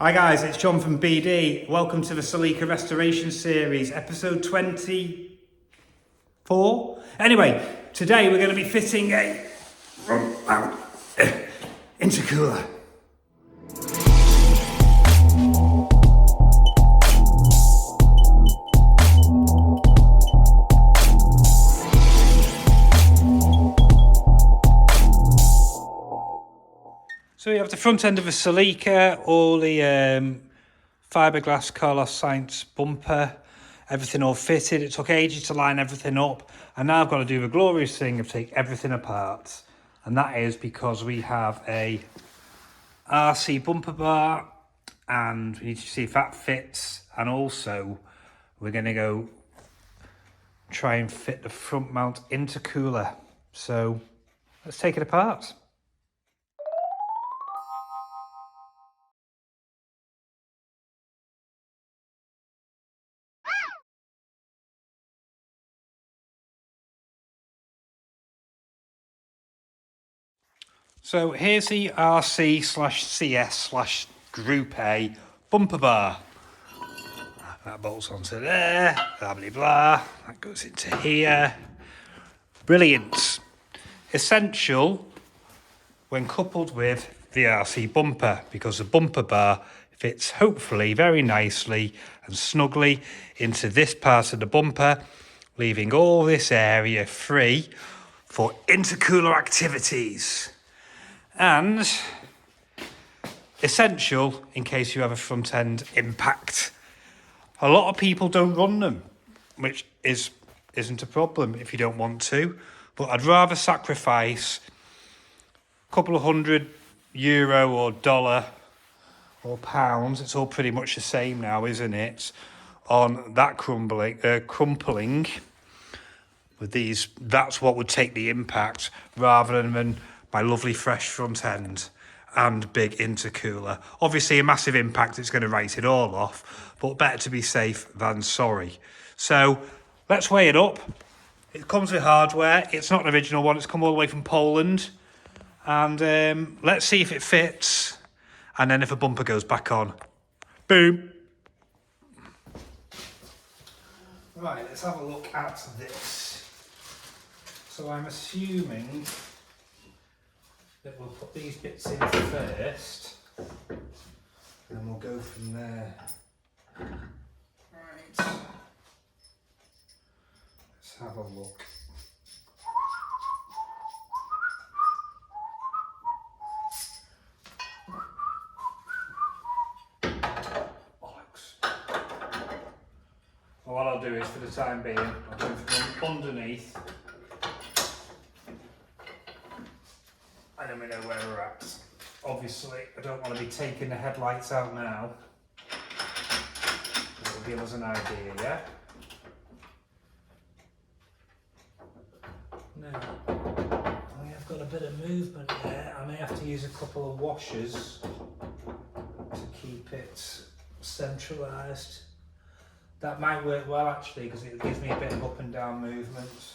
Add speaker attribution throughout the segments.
Speaker 1: Hi guys, it's John from BD. Welcome to the Celica Restoration Series, episode 24. Anyway, today we're going to be fitting a intercooler. So we have the front end of a Celica, all the fiberglass Carlos Sainz bumper, everything all fitted. It took ages to line everything up, and now I've got to do the glorious thing of take everything apart, and that is because we have a RC bumper bar, and we need to see if that fits, and also we're going to go try and fit the front mount intercooler. So let's take it apart. So here's the RC/CS/Group A bumper bar. That bolts onto there, blah blah blah, that goes into here. Brilliant. Essential when coupled with the RC bumper, because the bumper bar fits hopefully very nicely and snugly into this part of the bumper, leaving all this area free for intercooler activities. And essential in case you have a front end impact. A lot of people don't run them, which isn't a problem if you don't want to, but I'd rather sacrifice a couple of €100 or dollar or pounds, it's all pretty much the same now, isn't it, on that crumpling with these. That's what would take the impact rather than my lovely fresh front end and big intercooler. Obviously a massive impact, it's going to write it all off, but better to be safe than sorry. So let's weigh it up. It comes with hardware. It's not an original one, it's come all the way from Poland. And let's see if it fits, and then if a bumper goes back on. Boom. Right, let's have a look at this. So I'm assuming that we'll put these bits in first, and we'll go from there. Right. Let's have a look. Bollocks. Well, what I'll do is, for the time being, I'll go from underneath, and then we know where we're at. Obviously, I don't want to be taking the headlights out now. It'll give us an idea, yeah? Now, I have got a bit of movement there. I may have to use a couple of washers to keep it centralised. That might work well actually, because it gives me a bit of up and down movement.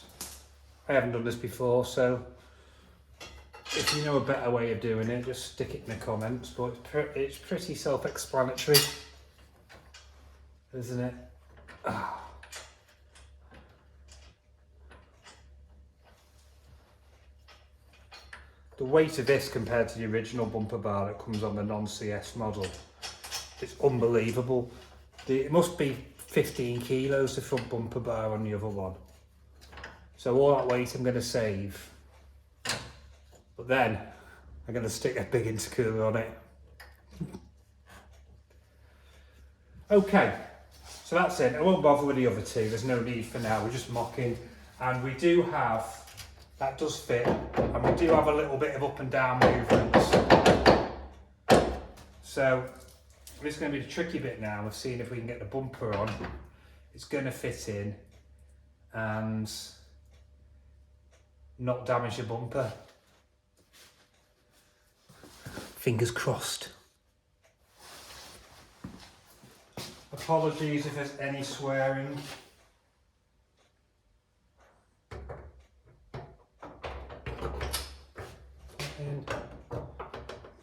Speaker 1: I haven't done this before, so if you know a better way of doing it, just stick it in the comments, but it's pretty self-explanatory, isn't it? Ah. The weight of this compared to the original bumper bar that comes on the non-CS model, it's unbelievable. It must be 15 kilos, the front bumper bar on the other one. So all that weight I'm going to save. But then I'm going to stick a big intercooler on it. Okay, so that's it. I won't bother with the other two. There's no need for now. We're just mocking. And we do have, that does fit, and we do have a little bit of up and down movement. So this is going to be the tricky bit now of seeing if we can get the bumper on. It's going to fit in and not damage the bumper. Fingers crossed. Apologies if there's any swearing.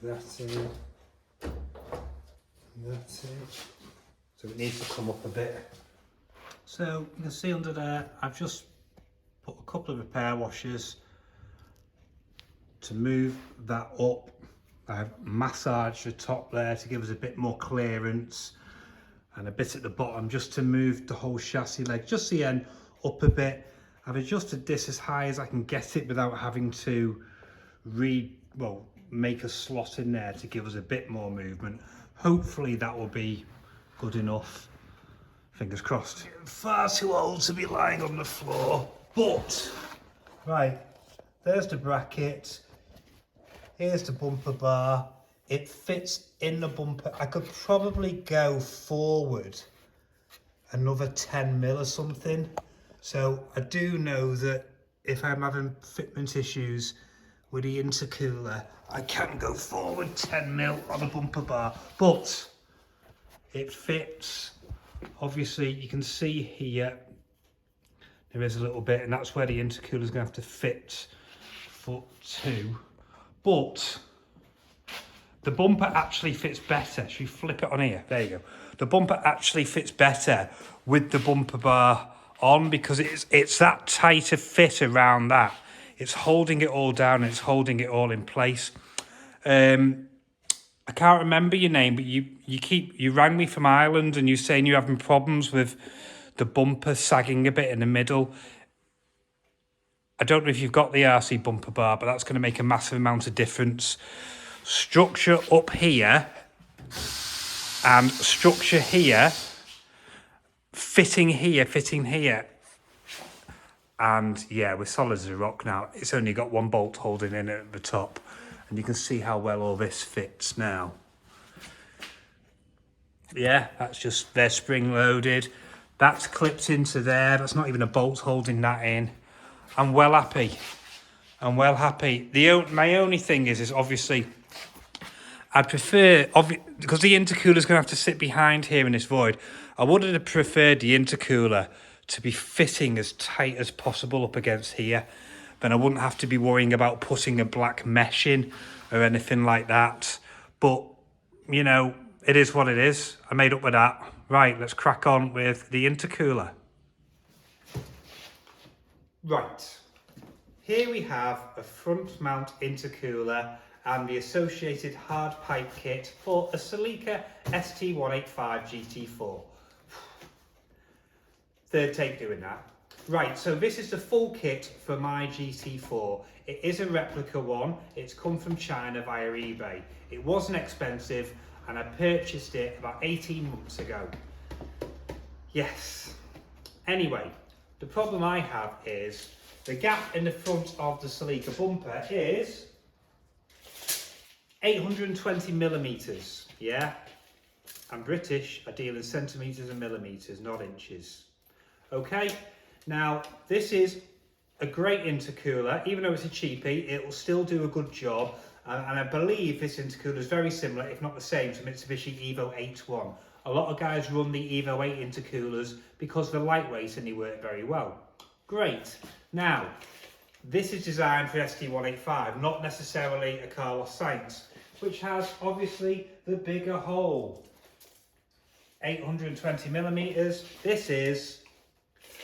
Speaker 1: That in. That's it. So it needs to come up a bit. So you can see under there, I've just put a couple of repair washers to move that up. I've massaged the top there to give us a bit more clearance, and a bit at the bottom just to move the whole chassis leg, just the end up a bit. I've adjusted this as high as I can get it without having to make a slot in there to give us a bit more movement. Hopefully that will be good enough. Fingers crossed. Far too old to be lying on the floor, but right, there's the bracket. Here's the bumper bar. It fits in the bumper. I could probably go forward another 10 mil or something. So I do know that if I'm having fitment issues with the intercooler, I can go forward 10 mil on a bumper bar, but it fits. Obviously you can see here, there is a little bit, and that's where the intercooler is going to have to fit foot two. But the bumper actually fits better. Should we flip it on here? There you go. The bumper actually fits better with the bumper bar on, because it's that tighter fit around that. It's holding it all down, and it's holding it all in place. I can't remember your name, but you rang me from Ireland and you're saying you're having problems with the bumper sagging a bit in the middle. I don't know if you've got the RC bumper bar, but that's going to make a massive amount of difference. Structure up here and structure here, fitting here. And yeah, we're solid as a rock now. It's only got one bolt holding in it at the top. And you can see how well all this fits now. Yeah, that's just, they're spring loaded. That's clipped into there. That's not even a bolt holding that in. I'm well happy. My only thing is obviously, I prefer, because the intercooler is going to have to sit behind here in this void, I would have preferred the intercooler to be fitting as tight as possible up against here. Then I wouldn't have to be worrying about putting a black mesh in or anything like that. But, you know, it is what it is. I made up with that. Right, let's crack on with the intercooler. Right, here we have a front mount intercooler and the associated hard pipe kit for a Celica st185 GT4. Third take doing that. Right, so this is the full kit for my GT4. It is a replica one. It's come from China via eBay. It wasn't expensive and I purchased it about 18 months ago. Yes. Anyway, the problem I have is the gap in the front of the Celica bumper is 820 millimeters. Yeah, I'm British. I deal in centimeters and millimeters, not inches. Okay, now this is a great intercooler. Even though it's a cheapie, it will still do a good job. And I believe this intercooler is very similar, if not the same, to Mitsubishi Evo 8.1. A lot of guys run the Evo 8 intercoolers because they're lightweight and they work very well. Great. Now, this is designed for st185, not necessarily a Carlos Sainz, which has obviously the bigger hole. 820 millimeters. This is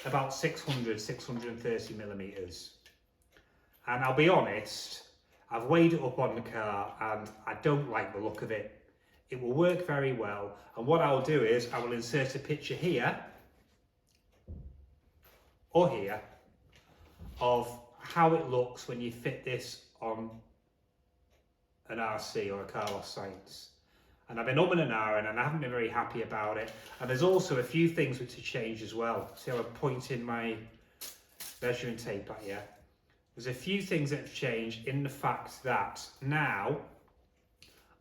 Speaker 1: about 630 millimeters. And I'll be honest, I've weighed it up on the car and I don't like the look of it. It will work very well. And what I'll do is I will insert a picture here or here of how it looks when you fit this on an RC or a Carlos Sainz. And I've been umming and ahhing and I haven't been very happy about it. And there's also a few things which have changed as well. See how I'm pointing my measuring tape at you? There's a few things that have changed in the fact that now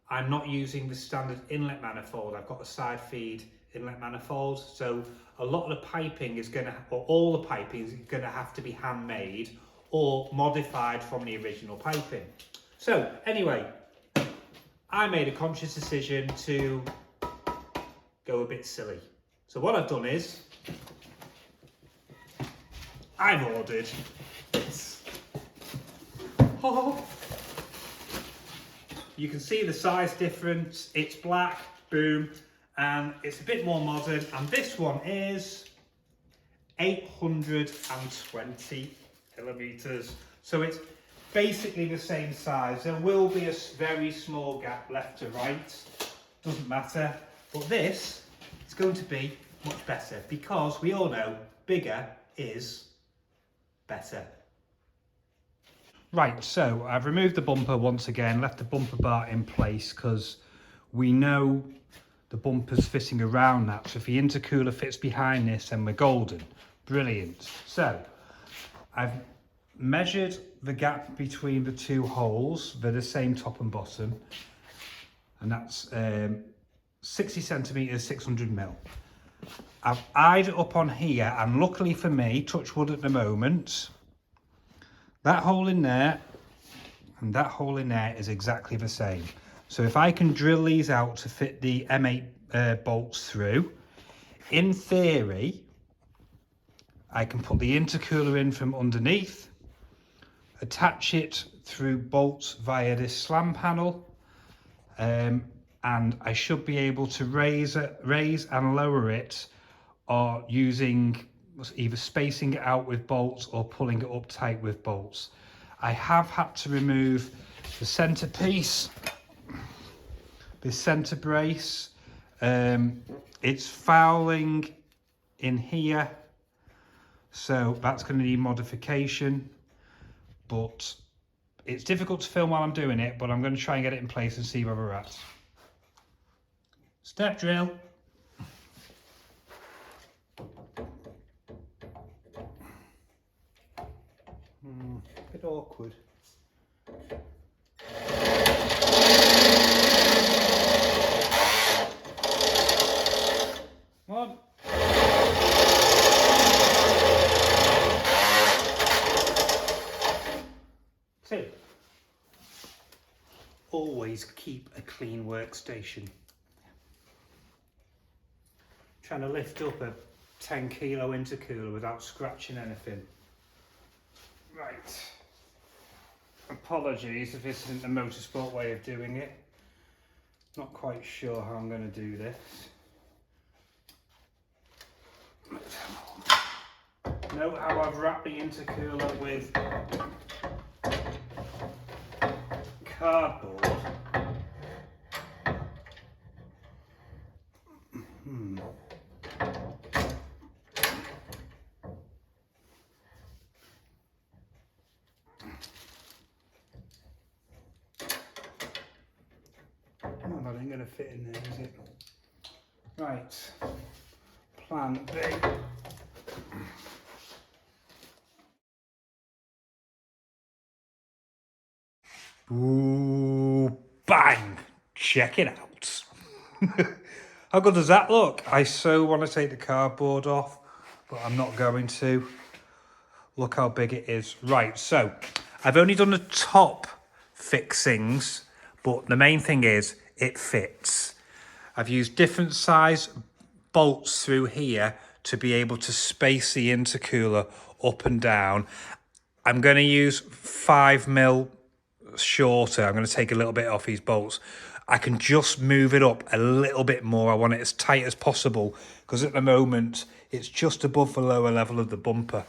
Speaker 1: I'm not using the standard inlet manifold. I've got a side feed inlet manifold. So a lot of the piping is going to, or all the piping is going to have to be handmade or modified from the original piping. So anyway, I made a conscious decision to go a bit silly. So what I've done is, I've ordered this. Oh. You can see the size difference. It's black, boom. and it's a bit more modern, and this one is 820 millimeters. So it's basically the same size. There will be a very small gap left to right, doesn't matter, but this is going to be much better because we all know bigger is better. Right, so I've removed the bumper once again, left the bumper bar in place because we know the bumper's fitting around that. So if the intercooler fits behind this, then we're golden. Brilliant. So I've measured the gap between the two holes. They're the same top and bottom. And that's 60 centimetres, 600 mil. I've eyed it up on here, and luckily for me, touch wood at the moment, that hole in there and that hole in there is exactly the same. So if I can drill these out to fit the M8 bolts through, in theory, I can put the intercooler in from underneath, attach it through bolts via this slam panel, and I should be able to raise and lower it, or using either spacing it out with bolts or pulling it up tight with bolts. I have had to remove the centerpiece, this center brace. It's fouling in here, so that's going to need modification, but it's difficult to film while I'm doing it, but I'm going to try and get it in place and see where we're at. Step drill. A bit awkward. Come on. Two. Always keep a clean workstation. Trying to lift up a 10 kilo intercooler without scratching anything. Right. Apologies if this isn't the motorsport way of doing it. Not quite sure how I'm going to do this. Note how I've wrapped the intercooler with cardboard. Oh, that ain't going to fit in there, is it? Right, plan B. Ooh, bang! Check it out. How good does that look? I so want to take the cardboard off, but I'm not going to. Look how big it is. Right, so I've only done the top fixings, but the main thing is it fits. I've used different size bolts through here to be able to space the intercooler up and down. I'm going to use 5mm shorter. I'm going to take a little bit off these bolts. I can just move it up a little bit more. I want it as tight as possible because at the moment it's just above the lower level of the bumper.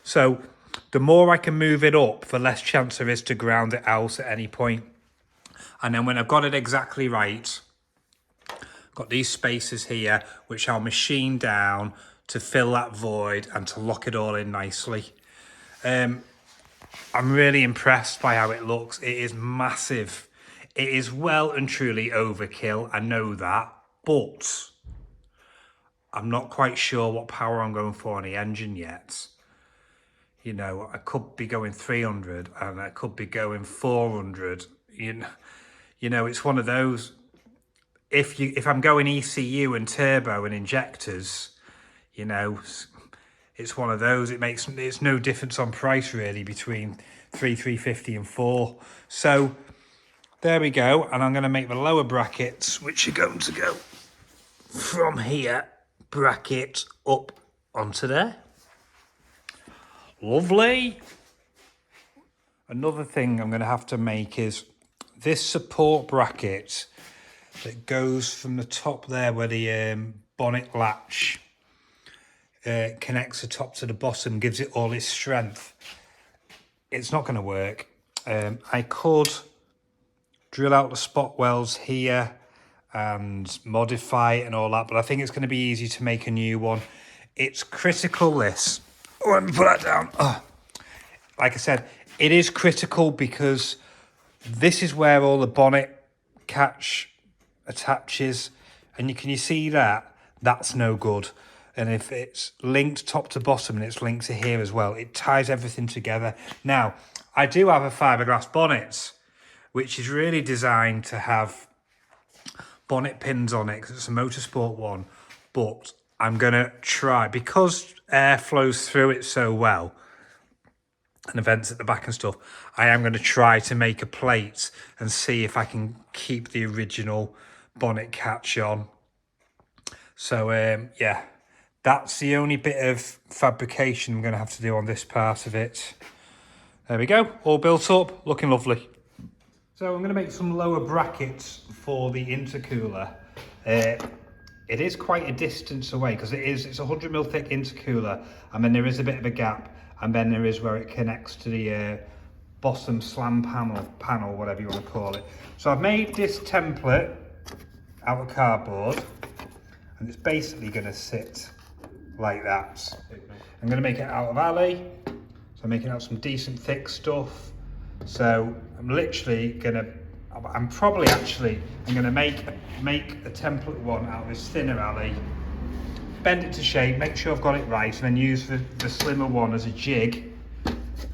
Speaker 1: So the more I can move it up, the less chance there is to ground it out at any point. And then when I've got it exactly right, got these spaces here, which I'll machine down to fill that void and to lock it all in nicely. I'm really impressed by how it looks. It is massive. It is well and truly overkill, I know that, but I'm not quite sure what power I'm going for on the engine yet. You know, I could be going 300 and I could be going 400. You know, it's one of those. If I'm going ECU and turbo and injectors, you know, it's one of those. It's no difference on price really between 350 and 4. So there we go. And I'm going to make the lower brackets, which are going to go from here, bracket up onto there. Lovely. Another thing I'm going to have to make is this support bracket. that goes from the top there where the bonnet latch connects the top to the bottom, gives it all its strength. It's not going to work. I could drill out the spot welds here and modify it and all that, but I think it's going to be easy to make a new one. It's critical, this. Oh, let me put that down. Oh. Like I said, it is critical because this is where all the bonnet catch attaches, and can you see that? That's no good. And if it's linked top to bottom and it's linked to here as well, it ties everything together. Now, I do have a fiberglass bonnet, which is really designed to have bonnet pins on it because it's a motorsport one, but I'm going to try, because air flows through it so well and the vents at the back and stuff, I am going to try to make a plate and see if I can keep the original bonnet catch on. So yeah, that's the only bit of fabrication I'm going to have to do on this part of it. There we go, all built up, looking lovely. So I'm going to make some lower brackets for the intercooler. It is quite a distance away because it's a 100mm thick intercooler, and then there is a bit of a gap, and then there is where it connects to the bottom slam panel, whatever you want to call it. So I've made this template out of cardboard, and it's basically going to sit like that. I'm going to make it out of alley, so I'm making out some decent thick stuff. So I'm literally going to, I'm going to make a template one out of this thinner alley, bend it to shape, make sure I've got it right, and then use the slimmer one as a jig,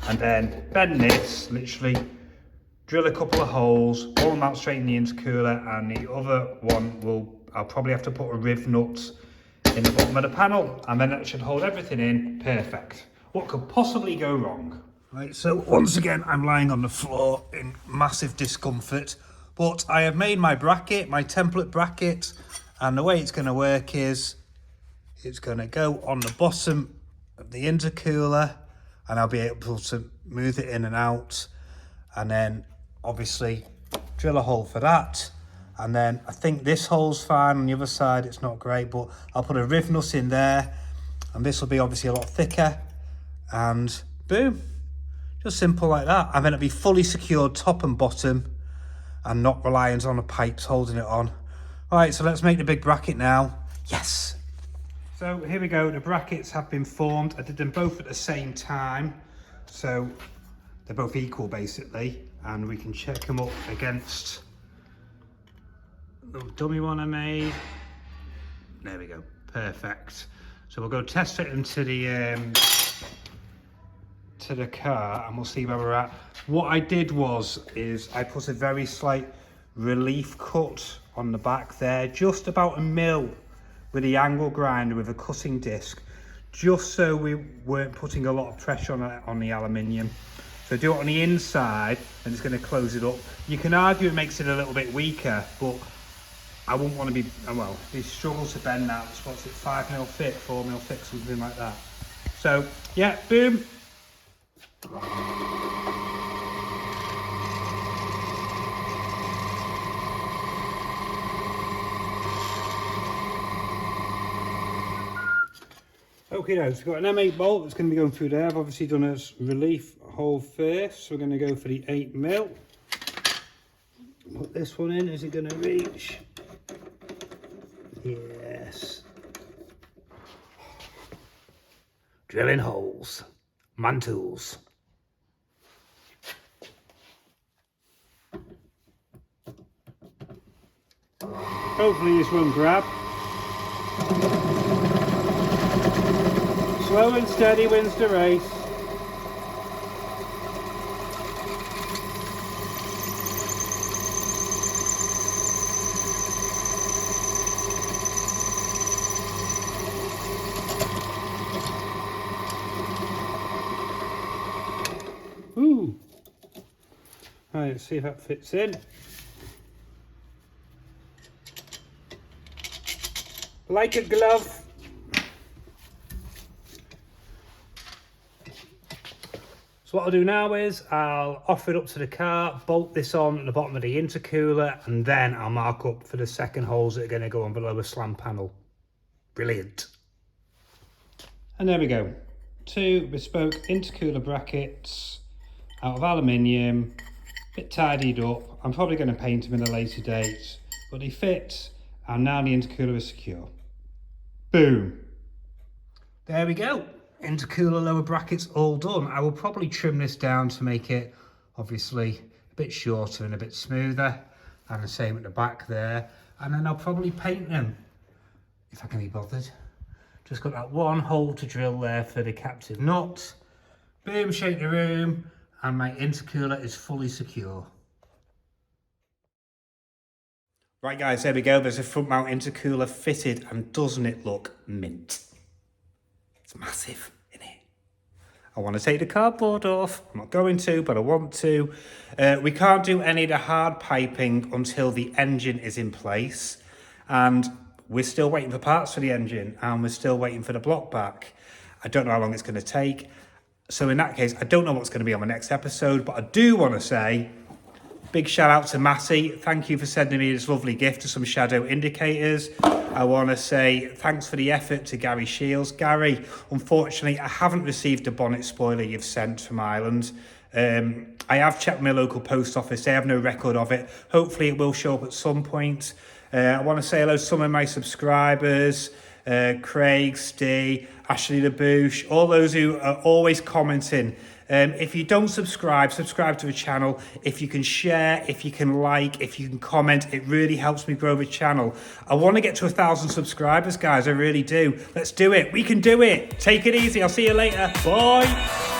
Speaker 1: and then bend this, literally drill a couple of holes, one will mount straight in the intercooler, and the other one I'll probably have to put a riv nut in the bottom of the panel, and then that should hold everything in perfect. What could possibly go wrong? Right, so once again, I'm lying on the floor in massive discomfort, but I have made my bracket, my template bracket, and the way it's going to work is it's going to go on the bottom of the intercooler, and I'll be able to move it in and out, and then obviously drill a hole for that. And then I think this hole's fine. On the other side, it's not great, but I'll put a riv nut in there, and this will be obviously a lot thicker, and boom. Just simple like that. And then it'll be fully secured top and bottom and not reliant on the pipes holding it on. All right, so let's make the big bracket now. Yes. So here we go. The brackets have been formed. I did them both at the same time. So they're both equal basically. And we can check them up against the dummy one I made. There we go. Perfect. So we'll go test it into the car, and we'll see where we're at. What I did is I put a very slight relief cut on the back there, just about a mil with the angle grinder with a cutting disc, just so we weren't putting a lot of pressure on the aluminium. So do it on the inside, and it's going to close it up. You can argue it makes it a little bit weaker, but I wouldn't want to be, well, if you struggle to bend that, what's it, 5mm thick, 4mm thick, something like that. So yeah, boom. Okay, now it's got an M8 bolt that's going to be going through there. I've obviously done a relief hole first, so we're going to go for the 8mm. Put this one in. Is it going to reach? Yes. Drilling holes. Man tools. Hopefully this won't grab. Slow and steady wins the race. Ooh. Right, let's see if that fits in. Like a glove.
Speaker 2: So what I'll do now is I'll offer it up to the car, bolt this on at the bottom of the intercooler, and then I'll mark up for the second holes that are going to go on below the slam panel. Brilliant.
Speaker 1: And there we go. 2 bespoke intercooler brackets out of aluminium, a bit tidied up. I'm probably going to paint them in a later date, but they fit, and now the intercooler is secure. Boom.
Speaker 2: There we go. Intercooler lower brackets all done. I will probably trim this down to make it obviously a bit shorter and a bit smoother, and the same at the back there, and then I'll probably paint them if I can be bothered. Just got that one hole to drill there for the captive nut. Boom, shake the room, and my intercooler is fully secure.
Speaker 1: Right guys, there we go. There's a front mount intercooler fitted, and doesn't it look mint? It's massive, isn't it? I want to take the cardboard off. I'm not going to, but I want to. We can't do any of the hard piping until the engine is in place. And we're still waiting for parts for the engine, and we're still waiting for the block back. I don't know how long it's going to take. So in that case, I don't know what's going to be on my next episode, but I do want to say big shout out to Matty. Thank you for sending me this lovely gift of some shadow indicators. I want to say thanks for the effort to Gary Shields. Gary, unfortunately, I haven't received the bonnet spoiler you've sent from Ireland. I have checked my local post office. They have no record of it. Hopefully it will show up at some point. I want to say hello to some of my subscribers. Craig, Steve, Ashley LaBouche, all those who are always commenting. If you don't subscribe to the channel. If you can share, if you can like, if you can comment, it really helps me grow the channel. I want to get to 1,000 subscribers, guys. I really do. Let's do it. We can do it. Take it easy. I'll see you later. Bye.